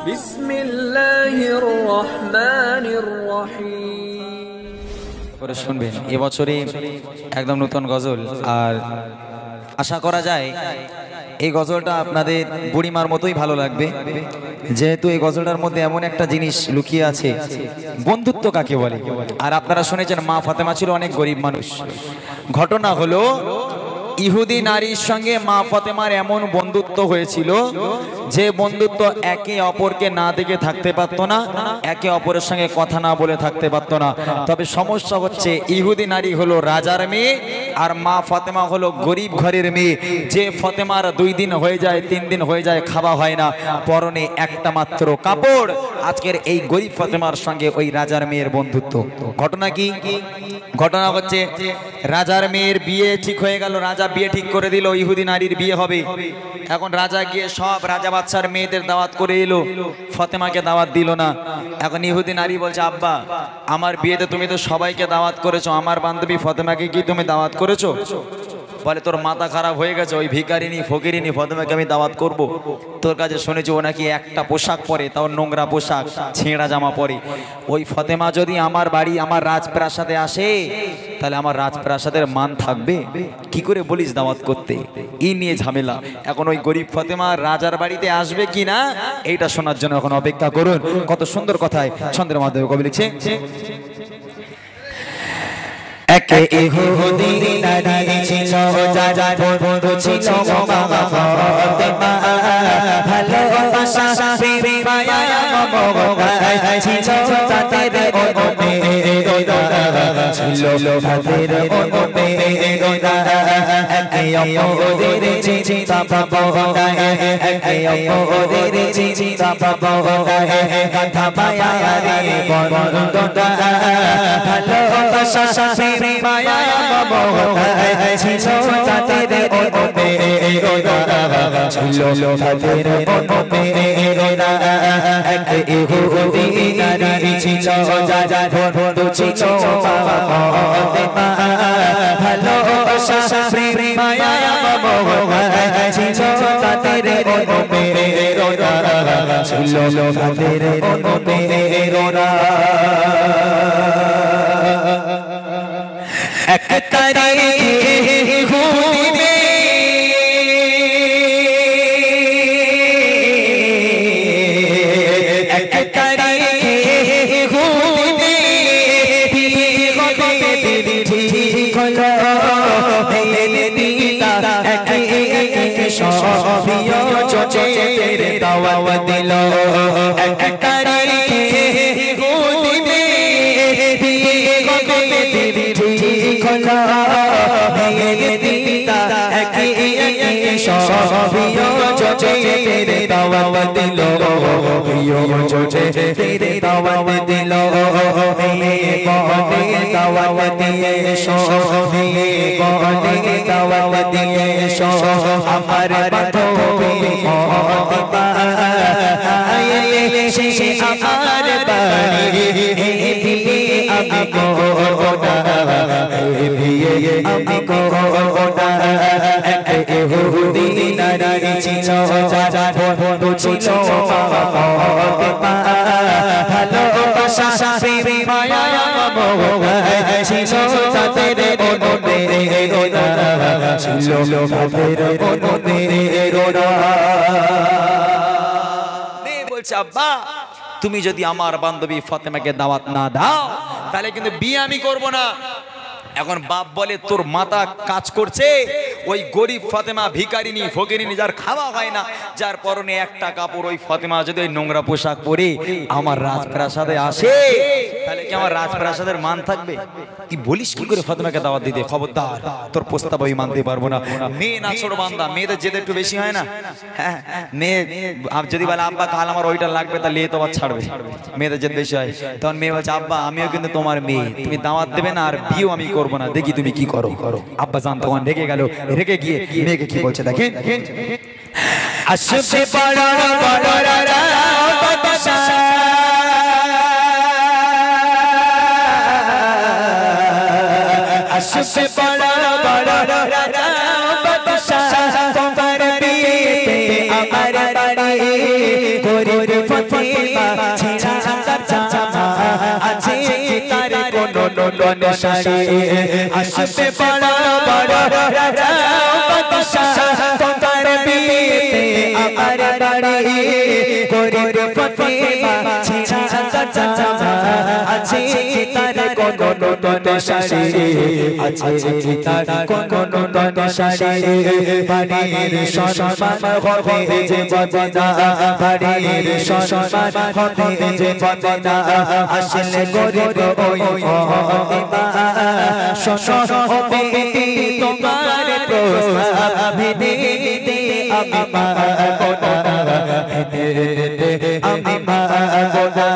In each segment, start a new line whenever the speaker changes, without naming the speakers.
বিসমিল্লাহির রহমানির রহিম।
করে শুনবেন এবছরে একদম নতুন গজল, আর আশা করা যায় এই গজলটা আপনাদের বুড়িমার মতোই ভালো লাগবে, যেহেতু এই গজলটার মধ্যে এমন একটা জিনিস লুকিয়ে আছে, বন্ধুত্ব কাকে বলে। আর আপনারা শুনেছেন মা ফাতেমা ছিল অনেক গরিব মানুষ। ঘটনা হলো ইহুদি নারীর সঙ্গে মা ফাতেমার এমন বন্ধুত্ব হয়েছিল যে বন্ধুত্ব একে অপরকে না দেখে থাকতে পারতো না, একে অপরের সঙ্গে কথা না বলে থাকতে পারতো না। তবে সমস্যা হচ্ছে ইহুদি নারী হলো রাজার মেয়ে আর মা ফাতেমা হলো গরিব ঘরের মেয়ে। যে ফাতেমার 2 দিন হয়ে যায় 3 দিন হয়ে যায় খাওয়া হয় না, পরনে একটা মাত্র কাপড়। আজকের এই গরিব ফাতেমার সঙ্গে ওই রাজার মেয়ের বন্ধুত্ব। ঘটনা কি? ঘটনা হচ্ছে রাজার মেয়ের বিয়ে ঠিক হয়ে গেল, রাজা বিয়ে ঠিক করে দিল, ইহুদি নারীর বিয়ে হবে। এখন রাজা গিয়ে সব রাজা বাদশার মেয়েদের দাওয়াত করে এলো, ফাতেমাকে দাওয়াত দিল না। এখন ইহুদি নারী বলছে, আব্বা আমার বিয়েতে তুমি তো সবাইকে দাওয়াত করেছো, আমার বান্ধবী ফাতেমাকে কি তুমি দাওয়াত করেছো? বলে তোর মাথা খারাপ হয়ে গেছে, ওই ভিখারিনী ফকিরিনী ফাতেমাকে আমি দাওয়াত করব? তোর কাছে শুনেছি ও নাকি একটা পোশাক পরে, তাও নোংরা পোশাক, ছেঁড়া জামা পরে। ওই ফাতেমা যদি আমার বাড়ি আমার রাজপ্রাসাদে আসে তাহলে আমার রাজপ্রাসাদের মান থাকবে? কি করে বলিস দাওয়াত করতে? এই নিয়ে ঝামেলা। এখন ওই গরিব ফাতেমা রাজার বাড়িতে আসবে কি না এইটা শোনার জন্য এখন অপেক্ষা করুন। কত সুন্দর কথায় ছন্দের মাধ্যমে কবি লিখছে,
একে ইহুদি নারী ছিল যার বন্ধু ছিল মা ফাতেমা, ভালোবাসা প্রেম মায়া মমতা ছিল তাদের অনুমে রোদা, ছিল তাদের অনুমে রোদা। একে অপরের চিন্তা ভাবনা, একে অপরের চিন্তা ভাবনা, কথা মায়া রে বন্ধনা, ভালোবাসা প্রেম মায়া মমতা ছিল তাদের অনুমে রোদা, ছিল তাদের অনুমে রোদা। একে ইহুদি নারী ছিল যার বন্ধু ছিল মা ফাতেমা, ভালোবাসা প্রেম মায়া মমতা ছিল তাদের অনুমে রোদা, ছিল তাদের অনুমে রোদা। এক তারিখে ইহুদি মেয়ে এক তারিখে ইহুদি মেয়ে বিয়ে হবে ঠিক হলো, মেয়ের পিতা একে একে সবিও চোখের দাওয়াত দিল। এক তারিখে ইহুদি মেয়ে বিয়ে হবে ঠিক হলো, মেয়ের পিতা একে একে সবিও চোখের দাওয়াত দিল, প্রিয় চোখের দাওয়াত দিল। মেয়ে বনে দাওয়াত দিয়ে এসো, মেয়ে বনে দাওয়াত দিয়ে এসো, আমার বান্ধবী ফাতেমা আইলে সে আমার বাড়ি, বিয়ে আমি করব না, বিয়ে আমি করব না। এক ইহুদি নারী ছিল যার বন্ধু ছিল মা ফাতেমা, ভালোবাসা প্রেম মায়া মমতা ছিল তাদের অনুমে রোদা, ছিল তাদের অনুমে রোদা।
মেয়ে বলছে, আব্বা তুমি যদি আমার বান্ধবী ফাতেমাকে দাওয়াত না দাও তাহলে কিন্তু বিয়ে আমি করব না। এখন বাপ বলে, তোর মাথা কাজ করছে? ওই গরিব ফাতেমা ভিখারিনী ফকিরিনী যার খাওয়া হয় না, যার পরনে একটা কাপড়, ওই ফাতেমা যদি ওই নোংরা পোশাক পরে আমার রাজপ্রাসাদে আসে তাহলে কি আমার রাজপ্রাসাদের মান থাকবে? কি বলিস কি করে ফাতেমাকে দাওয়াত দিতে? খবরদার, তোর প্রস্তাব আমি মানতে পারবো না। মেয়ে না ছোট বান্দা, মেয়েদের জেদ একটু বেশি হয় না? হ্যাঁ, মেয়ে যদি বলে আব্বা কাল আমার ওইটা লাগবে তাহলে এ তো আবার ছাড়বে, মেয়েদের জেদ বেশি হয়। তখন মেয়ে বলছে, আব্বা আমিও কিন্তু তোমার মেয়ে, তুমি দাওয়াত দেবে না আর বিয়েও আমি করবো না, দেখি তুমি কি করো। আব্বা জান তখন রেগে গেল, রেগে গিয়ে মেয়েকে কি বলছে দেখেন,
আসবে বড় বড় রাজা বাদশা, আসবে বড় বড় রাজা বাদশা, তোমার বিয়েতে আমার বাড়ি গরিব ফতিমা ছিঁড়া তার জামা আছে তার কোনো নতুন শাড়ি আসবে বড় বড় রাজা বাদশাহ তোমার বিয়েতে আমার বাড়ি গরিব ফতিমা ছিঁড়া তার জামা আছে তার কোনো নতুন শাড়ি আছে তার কোনো নতুন শাড়ি বাড়ির সম্মান হবে যে বদনা বাড়ির সম্মান হবে যে বদনা আসলে গরিব ওই ফতিমা শোনো হবে তোমার প্রস্তাব দিতে আমি পাবো না আমি পাবো না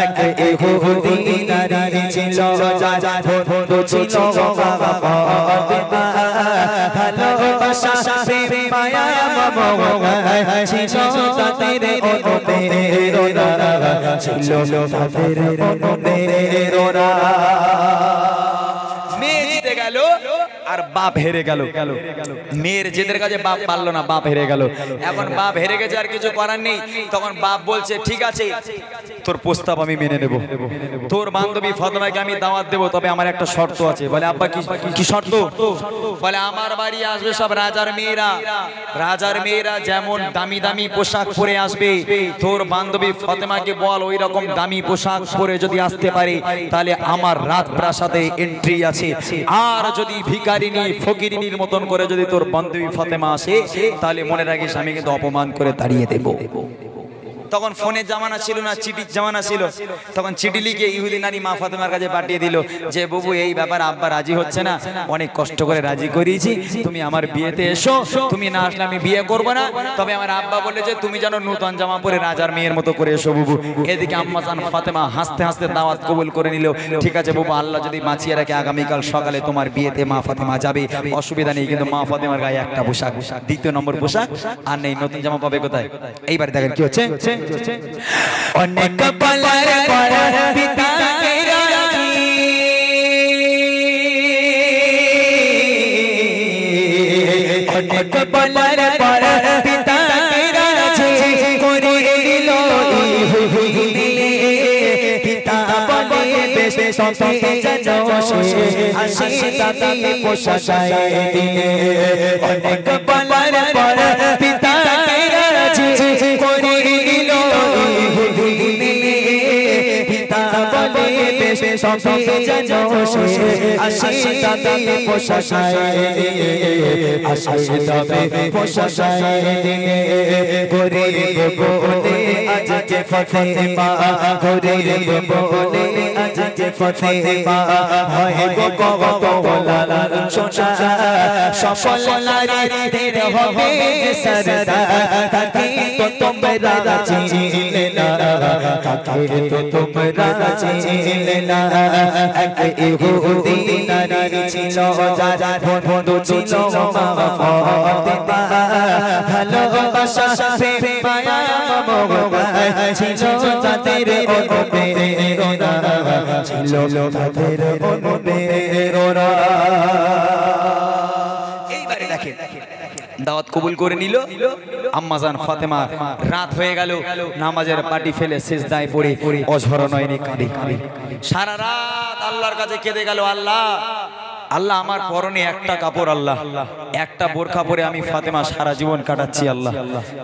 এক ইহুদি নারী ছিল যা বন্ধু ছিল বাবা ফতিমা ভালোবাসা প্রেম মায়া মমতা ছিল তাদের অনুপ্রেরণা ছিল তাদের অনুপ্রেরণা
মেয়ে জিতে গেল আর বাপ হেরে গেল মেয়ের জেদের কাছে বাপ পারলো না বাপ হেরে গেল এখন বাপ হেরে গেছে আর কিছু করার নেই তখন বাপ বলছে ঠিক আছে তোর প্রস্তাব আমি মেনে নেব তোর বান্ধবী ফাতেমাকে আমি দাওয়াত দেব তবে আমার একটা শর্ত আছে বলে আব্বা কি শর্ত বলে আমার বাড়ি আসবে সব রাজার মেয়েরা যেমন দামি দামি পোশাক পরে আসবে তোর বান্ধবী ফাতেমাকে বল ওই রকম দামি পোশাক পরে যদি আসতে পারে তাহলে আমার রাজপ্রাসাদে এন্ট্রি আছে আর যদি ভিখারিনী ফকিরিনীর মতন করে যদি তোর বান্ধবী ফাতেমা আসে তাহলে মনে রাখিস আমি কিন্তু অপমান করে তাড়িয়ে দেব তখন ফোনের জামানা ছিল না চিঠির জামানা ছিল তখন চিঠি লিখে ইহুদি নারী মা ফাতেমার কাছে পাঠিয়ে দিল যে বাবু এই ব্যাপার আব্বা রাজি হচ্ছে না অনেক কষ্ট করে রাজি করিয়েছি তুমি আমার বিয়েতে এসো তুমি না আসলে আমি বিয়ে করবো না তবে আমার আব্বা বললে যে তুমি যেন নতুন জামা পরে রাজার মেয়ের মতো করে এসো বাবু এদিকে আম্মা জান ফাতেমা হাসতে হাসতে দাওয়াত কবুল করে নিল ঠিক আছে বাবু আল্লাহ যদি বাঁচিয়ে রাখে আগামীকাল সকালে তোমার বিয়েতে মা ফাতেমা যাবে অসুবিধা নেই কিন্তু মা ফাতেমার গায়ে একটা পোশাক দ্বিতীয় নম্বর পোশাক আর নেই নতুন জামা পাবে কোথায় এইবার দেখেন কি হচ্ছে
অনেক বলার পর পিতাকে রাজি অনেক বলার পর পিতাকে রাজি করে দিল ইহুদি পিতা বলে বেশ তবে জানো সে আসে তাতে পোশাক দিয়ে অনেক বলার পর পিতাকে রাজি করে দিল সবে জানো সে আসে তাতে পোশাক আসে তবে পোশাক দিয়ে গরিব বলে আজকে ফাতেমা গরিব বলে আজকে ফাতেমা হয় গো লালা সোনা সফল নারীদের হবে সরদার তাকে তো তোমরা চিনলে না তাকে তো তোমরা চিনলে না এক ইহুদি নারী ছিল যা বন্ধু ছিল মা ফাতেমা ভালোবাসা প্রেম মায়া মমতা ছিল তাদের অনুপ্রেরণা ছিল তাদের অনুপ্রেরণা
এইবারে দেখেন দাওয়াত কবুল করে নিল আম্মাজান ফাতেমা রাত হয়ে গেল নামাজের পাটি ফেলে সিজদায় পড়ে অঝর নয়নে কাঁদে সারা রাত আল্লাহর কাছে কেঁদে গেল আল্লাহ আল্লাহ আমার পরনে একটা কাপড় আল্লাহ একটা বোরখা পরে আমি ফাতেমা সারা জীবন কাটাচ্ছি আল্লাহ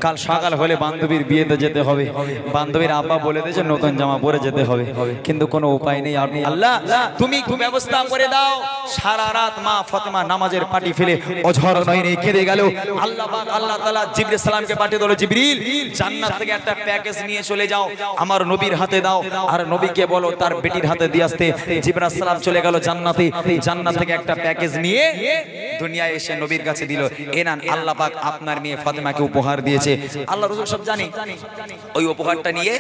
কাল সকাল হলে বান্ধবীর বিয়েতে যেতে হবে বান্ধবীর আব্বা বলে দিয়েছে নতুন জামা পরে যেতে হবে কিন্তু কোনো উপায় নেই আপনি আল্লাহ তুমি ব্যবস্থা করে দাও সারা রাত মা ফাতেমা নামাজের পাটি ফেলে অঝর নয়নে কেঁদে গেল আল্লাহ পাক আল্লাহ তাআলা জিবরিল সালামকে পাঠিয়ে দিল জিবরিল জান্নাত থেকে একটা প্যাকেজ নিয়ে চলে যাও আমার নবীর হাতে দাও আর নবীকে বলো তার বেটির হাতে দিয়ে আসতে জিবরাইল সালাম চলে গেল জান্নাতে জান্নাত থেকে একটা প্যাকেজ নিয়ে দুনিয়ায় এসে নবীর কাছে দিল এনান আল্লাহ পাক আপনার মেয়ে ফাতেমাকে উপহার দিয়েছে আল্লাহ রাসূল সব জানে ওই উপহারটা নিয়ে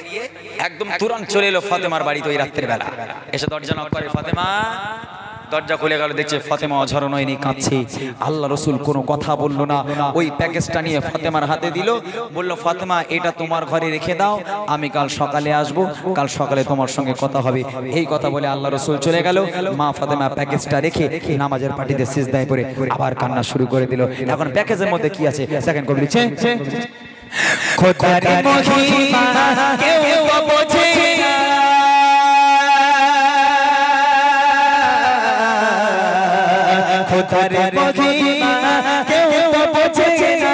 একদম তুরন্ত চলে এলো ফাতেমার বাড়িতে ওই রাতের বেলা এসে দরজা নক করে ফাতেমা দরজা খুলে গেল দেখছে ফাতেমা অঝর নয়নি কাঁদছে আল্লাহ রাসূল কোনো কথা বলল না ওই প্যাকেজটা নিয়ে ফাতেমার হাতে দিল বলল ফাতেমা এটা তোমার ঘরে রেখে দাও আমি কাল সকালে আসব কাল সকালে তোমার সঙ্গে কথা হবে এই কথা বলে আল্লাহ রাসূল চলে গেল মা ফাতেমা প্যাকেজটা রেখে নামাজের পাটিতে সিজদায় পড়ে আবার কান্না শুরু করে দিল এখন প্যাকেজের মধ্যে কি আছে দেখেন কবি লিখছে
খোদার মহিমা কেউ তো বোঝে না, খোদার মহিমা কেউ তো বোঝে না।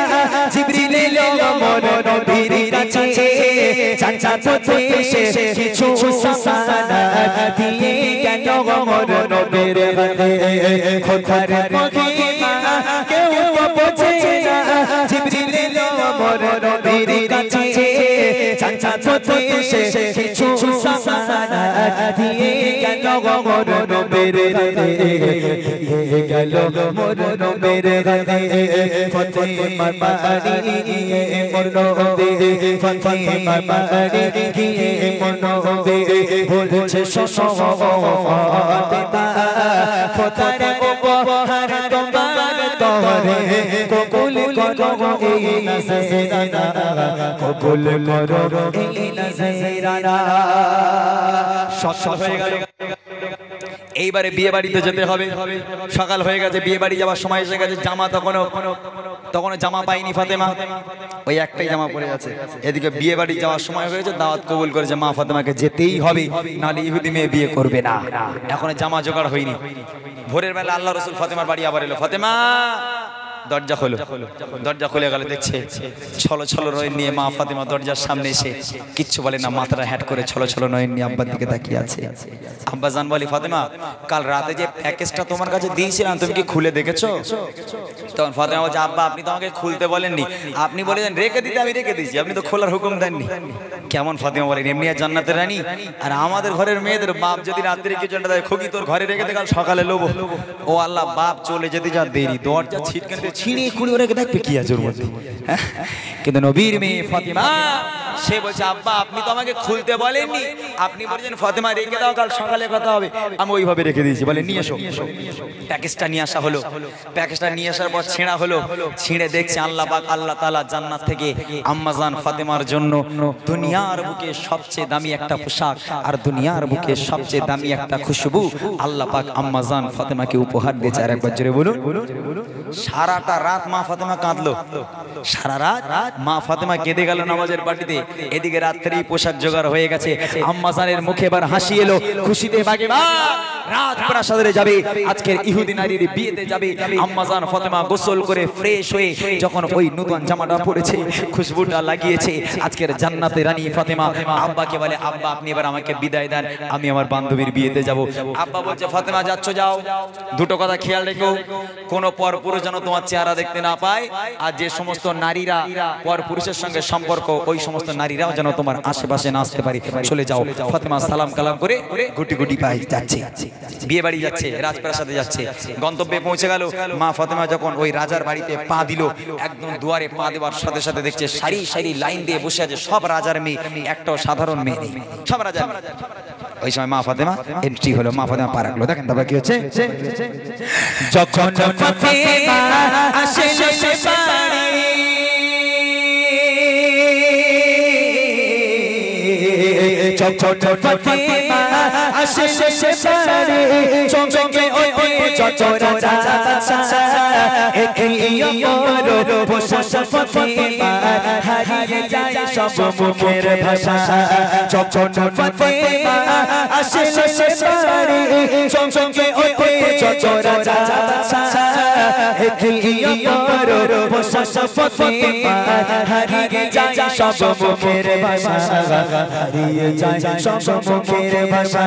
জিবরিল এলো মোর নবীর কাছে, চাচা তো এসে কিছু সামানা দিয়ে গেল মোর নবীর হাতে। খোদার মহিমা কেউ তো বোঝে না, জিবরিল এলো মোর নবীর কাছে, চাচা তো এসে কিছু সামানা দিয়ে গেল মোর নবীর হাতে, গেল মোর নবীর হাতে। ফাতেমা বাড়ি গিয়ে মোর নবী, ফাতেমা বাড়ি গিয়ে মোর নবী বলছে শোনো ফাতেমা, খোদার উপহার তোমার তরে কবুল করো এই নজরানা, কবুল করো এই নজরানা। সকাল হয়ে গেল, এইবারে বিয়ে বাড়িতে যেতে হবে। সকাল হয়ে গেছে, বিয়ে বাড়ি যাওয়ার সময় এসে গেছে। জামা তখনও জামা পাইনি ফাতেমা, ওই একটাই জামা পরে আছে। এদিকে বিয়ে বাড়ি যাওয়ার সময় হয়েছে, দাওয়াত কবুল করেছে, মা ফাতেমাকে যেতেই হবে, নাহলে ইহুদি মেয়ে বিয়ে করবে না। এখনো জামা জোগাড় হয়নি। ভোরের বেলা আল্লাহ রসুল ফাতেমার বাড়ি আবার এলো। ফাতেমা, দরজা খোলো। দরজা খুলে গেল, দেখছে ছলো ছলো নয়ন নিয়ে মা ফাতেমা দরজার সামনে এসে কিচ্ছু বলে না, মাথাটা হ্যাট করে ছলো ছলো নয়ন নিয়ে আব্বার দিকে তাকিয়ে আছে। আব্বা জান বলি, ফাতেমা কাল রাতে যে প্যাকেজটা তোমার কাছে দিয়েছিলাম তুমি কি খুলে দেখেছো? তখন ফাতেমা বলছে, আব্বা আপনি তো আমাকে খুলতে বলেননি, আপনি বলেছেন রেখে দিতে, আমি রেখে দিয়েছি, আপনি তো খোলার হুকুম দেননি। কেমন ফাতেমা বলেন, এমনি আর জান্নাতের রানী, আর আমাদের ঘরের মেয়েদের বাপ যদি রাত্রে কিছু একটা দেয়, খুকি তোর ঘরে রেখে দে, কাল সকালে লোবো। ও আল্লাহ, বাপ চলে যেতে যা দেরি, দরজা ছিটকে ছিঁড়ে খুঁড়ে রেখে দেখবে কি আছে ওর মধ্যে। কিন্তু নবীর মেয়ে ফাতেমা সে বলছে, আব্বা আপনি তো আমাকে খুলতে বলেননি, আপনি বলেছেন ফাতেমা রেখে দাও, কাল সকালে কথা হবে, আমি ওইভাবে রেখে দিয়েছি। বলে নিয়ে এসো। প্যাকেজটা নিয়ে আসা হলো। প্যাকেজটা নিয়ে আসার পর ছেঁড়া হলো। ছিঁড়ে দেখছে আল্লাহ পাক আল্লাহ তাআলা জান্নাত থেকে আম্মাজান ফাতেমার জন্য দুনিয়ার বুকে সবচেয়ে দামি একটা পোশাক আর দুনিয়ার বুকে সবচেয়ে দামি একটা খুশবু আল্লাহ পাক আম্মাজান ফাতেমাকে উপহার দিয়েছে। আর একবার জোরে বলুন। সারাটা রাত মা ফাতেমা কাঁদলো। সারা রাত মা ফাতেমা কেঁদে গেল নামাজের পার্টিতে। এদিকে রাত্রেই পোশাক জোগাড় হয়ে গেছে। আম্মাজানের মুখে এবার হাসি এলো, খুশিতে বাগে মা রাত প্রাসাদে যাবে, আজকের ইহুদি নারীর বিয়েতে যাবে। আম্মাজান ফাতেমা গোসল করে ফ্রেশ হয়ে যখন ওই নতুন জামাটা পরেছে, খুশবুটা লাগিয়েছে, আজকের জান্নাতের রানী ফাতেমা আব্বাকে বলে, আব্বা আপনি এবার আমাকে বিদায় দেন, আমি আমার বান্ধবীর বিয়েতে যাব। আব্বা বলছে, ফাতেমা যাচ্ছ যাও, দুটো কথা খেয়াল রেখো, কোন পরপুরুষ যেন তোমার চেহারা দেখতে না পায়, আর যে সমস্ত নারীরা পরপুরুষের সঙ্গে সম্পর্ক, ওই সমস্ত নারীরাও যেন তোমার আশেপাশে না আসতে পারে, চলে যাও। ফাতেমা সালাম কালাম করে গুটি গুটি পায়ে যাচ্ছে, বিয়ে বাড়ি যাচ্ছে, রাজপ্রাসাদে যাচ্ছে। গন্তব্যে পৌঁছে গেল। মা ফাতেমা যখন ওই রাজার বাড়িতে পা দিল, একদম দুয়ারে পা দেওয়ার সাথে সাথে দেখছে সারি সারি লাইন দিয়ে বসে আছে সব রাজার মেয়ে, একটাও সাধারণ মেয়ে নেই, সব রাজার। ওই সময় মা ফাতেমা এন্ট্রি হলো। মা ফাতেমা পা রাখলো। দেখেন তারপর কি হচ্ছে, যখন ফাতেমা আসলো সে বাড়ি, যখন ফাতেমা আসলো সে বাড়ি, চমকে ওঠে যত রাজা বাদশা, একই অমর পোশাক ফাতেমা, হারিয়ে যায় সব মুখের ভাষা। যখন ফাতেমা আসলো সে বাড়ি, চমকে ওঠে যত রাজা বাদশা, একই অমর পোশাক ফাতেমা, হারিয়ে যায় সব মুখের ভাষা, হারিয়ে যায় সব মুখের ভাষা।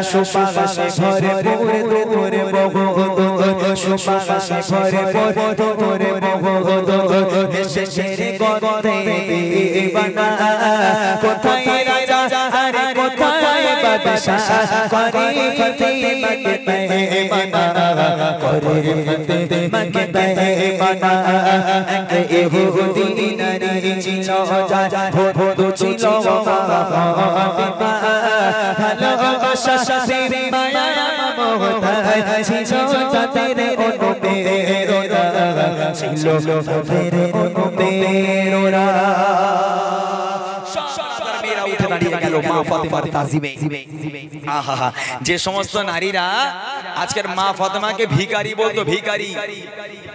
সুবাসে ভরে ভরে দূরে বহুদূর, সুবাসে ভরে ভরে দূরে বহুদূর, দেশের গন্ধে দিবানা, কোথায় রাজা আর কোথায় বাদশা, করে ফাতেমাকে বেঈমানা, করে ফাতেমাকে বেঈমানা। ইহুদি নারী ছিল যা ভোদু ছিল ফাতেমা, ভালোবাসা সাথে মায়া মমতা ছিল তাদের অনুপ্রেরণা, ছিল তাদের অনুপ্রেরণা। যে সমস্ত নারীরা
আজকের মা ফাতেমাকে ভিখারি বলতো, ভিখারি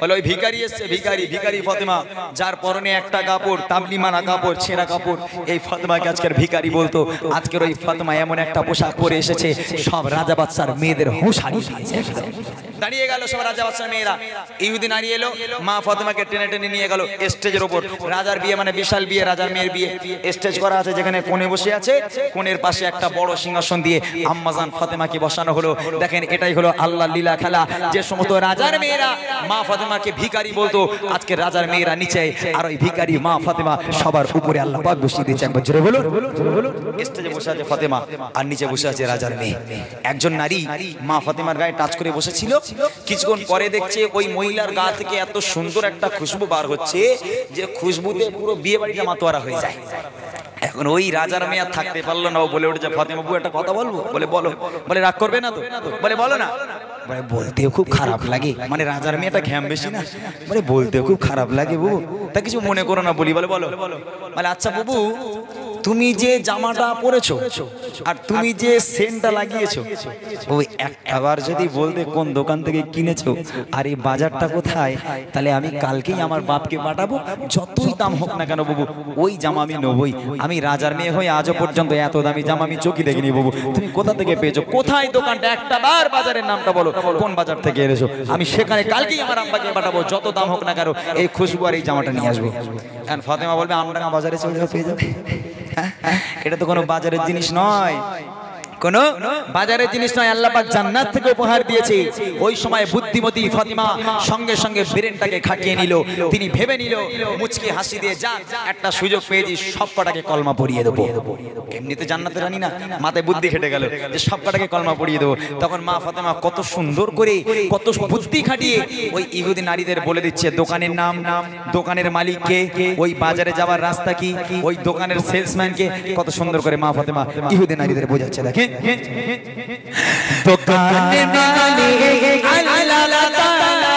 বলে ওই ভিখারি এসছে, ভিখারি, ভিখারি ফাতেমা, যার পরনে একটা কাপড়, তাবলিমানা কাপড়, ছেঁড়া কাপড়, এই ফাতেমাকে আজকের ভিখারি বলতো। আজকের ওই ফাতেমা এমন একটা পোশাক পরে এসেছে, সব রাজা বাদশার মেয়েদের হুঁশ হারিয়ে দিয়েছে। দাঁড়িয়ে গেল সব রাজা বাদশার মেয়েরা। ইহুদি নারী এলো, মা ফাতেমাকে টেনে টেনে নিয়ে গেল স্টেজের ওপর। রাজার বিয়ে মানে বিশাল বিয়ে, রাজার মেয়ের বিয়ে। স্টেজ করা আছে, যেখানে কোণে বসে আছে, কোণের পাশে একটা বড় সিংহাসন দিয়ে আম্মাজান ফাতেমাকে বসানো হলো। দেখেন, এটাই হলো আল্লাহর লীলা খেলা। যে সমস্ত রাজার মেয়েরা মা ফাতেমাকে ভিখারি বলতো, আজকে রাজার মেয়েরা নিচে, আর ওই ভিখারি মা ফাতেমা সবার উপরে আল্লাহ পাক বসিয়ে দিয়েছে। একবার জোরে বলুন। স্টেজে বসে আছে ফাতেমা, আর নিচে বসে আছে রাজার মেয়ে। একজন নারী মা ফাতেমার গায়ে টাচ করে বসেছিল। কিছুক্ষণ পরে দেখছে ওই মহিলার গা থেকে এত সুন্দর একটা খুশবু বার হচ্ছে, যে খুশবুতে পুরো বিয়ে বাড়িটা মাতোয়ারা হয়ে যায়। এখন ওই রাজার মেয়ে থাকতে পারলো না, ও বলে উঠেছে, ফাতেমা বউ একটা কথা বলবো? বলে বলো। বলে রাগ করবে না তো? বলে বলো না। বলে বলতেও খুব খারাপ লাগে, মানে রাজার মেয়েটা ঘ্যাম বেশি না, বলে বলতেও খুব খারাপ লাগে বুবু, তা কিছু মনে করো না বলি। বলে বলো। বলে আচ্ছা বুবু, তুমি যে জামাটা পরেছো আর তুমি যে সেন্টটা লাগিয়েছো, ওই একবার যদি বলতে কোন দোকান থেকে কিনেছো আর এই বাজারটা কোথায়, তাহলে আমি কালকেই আমার বাপকে পাঠাবো, যতই দাম হোক না কেন বাবু, ওই জামা আমি নেবই। আমি রাজার মেয়ে হয়ে আজও পর্যন্ত এত দামি জামা আমি চোখে দেখিনি বাবু। তুমি কোথা থেকে পেয়েছো, কোথায় দোকানটা, একটা বার বাজারের নামটা বলো, কোন বাজার থেকে এনেছো, আমি সেখানে কালকেই আমার আব্বাকে পাঠাবো, যত দাম হোক না কেন এই খুশবু আর এই জামাটা নিয়ে আসবো। এখন ফাতেমা বলবে, আমডাঙ্গা বাজারে চলে যাও, পেয়ে যাবে। এটা তো কোনো বাজারের জিনিস নয়, কোন বাজারের জিনিস নয়, আল্লাহ পাক জান্নাত থেকে উপহার দিয়েছে। ওই সময় বুদ্ধিমতী ফাতিমা সঙ্গে সঙ্গে ব্রেনটাকে খাটিয়ে নিল। তিনি ভেবে নিল, মুচকি হাসি দিয়ে, যা একটা সুযোগ পেয়েছি, সব কটাকে কলমা পড়িয়ে দেবো। এমনিতে জান্নাতের রানী না, মাথায় বুদ্ধি খেটে গেল যে সব কটাকে কলমা পড়িয়ে দেবো। তখন মা ফাতেমা কত সুন্দর করে, কত বুদ্ধি খাটিয়ে ওই ইহুদি নারীদের বলে দিচ্ছে দোকানের নাম, দোকানের মালিককে, ওই বাজারে যাওয়ার রাস্তা কি, ওই দোকানের সেলসম্যানকে, কত সুন্দর করে মা ফাতেমা ইহুদি নারীদের বোঝাচ্ছে। দেখে দোকানে মালিক আল্লাহ তাআলা,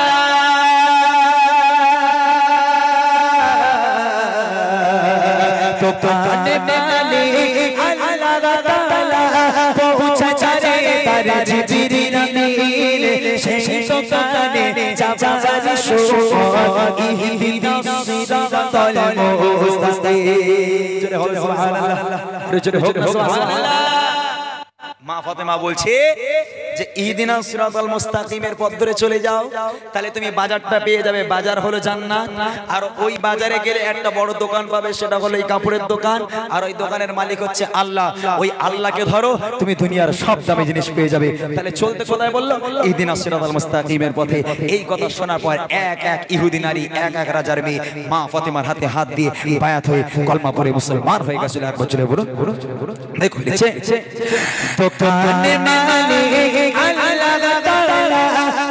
দোকানে মালিক আল্লাহ তাআলা, পৌঁছা চারে তার জিবরিল আমিন, সেই দোকানে যাবার সময় ইহদিনাস সিরাতাল মুস্তাকিম। সুবহানাল্লাহ, সুবহানাল্লাহ। মা ফাতেমা বলছে যে ইহদিনাস সিরাতাল মুস্তাকিমের পথ ধরে চলে যাও, তাহলে তুমি বাজারটা পেয়ে যাবে। বাজার হলো জান্নাত, আর ওই বাজারে গেলে একটা বড় দোকান পাবে, সেটা হলো এই কাপড়ের দোকান, আর ওই দোকানের মালিক হচ্ছে আল্লাহ। ওই আল্লাহকে ধরো, তুমি দুনিয়ার সব দামি জিনিস পেয়ে যাবে। তাহলে চলতে কোথায় বললো? ইহদিনাস সিরাতাল মুস্তাকিমের পথে। এই কথা শোনার পর এক এক ইহুদি নারী, এক এক রাজার মেয়ে মা ফাতেমার হাতে হাত দিয়ে বায়াত হয়ে কলমা পড়ে মুসলমান হয়ে গেছিল। এক বছরে বলুন, দেখো লিখছে দোকানে মালিক আল্লাহ তাআলা,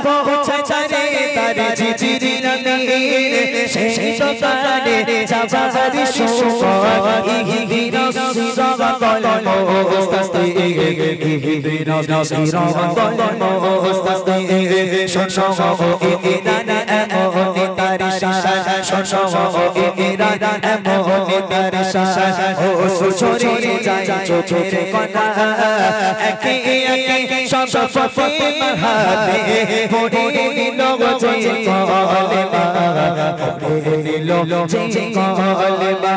পৌঁছা চারে তার জিবরিল আমিন, সেই দোকানে যাবার সময় ইহদিনাস সিরাতাল মুস্তাকিম, ইহদিনাস সিরাতাল মুস্তাকিম। শোনো ইরান এমন তার শান, শোনো ইরান এমন তার শান, ও সুছড়ে যায় চোখের কণা, একে একে সব ফাতেমার হাতে পড়ে নিল যে কলেমা, পড়ে নিল যে কলেমা।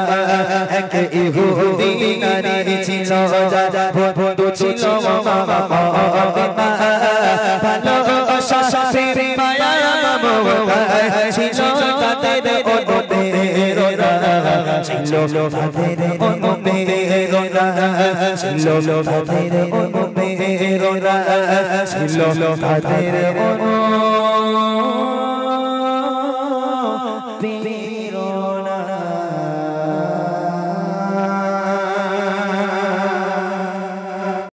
এক ইহুদি নারী ছিল, বন্ধু ছিল ফাতেমা, ভালোবাসা প্রেম মায়া মমতা ছিল তাদের অনুপ্রেরণা, ছিল তাদের অনুপ্রেরণা, ছিল তাদের অনুপ্রেরণা, ছিল তাদের অনুপ্রেরণা।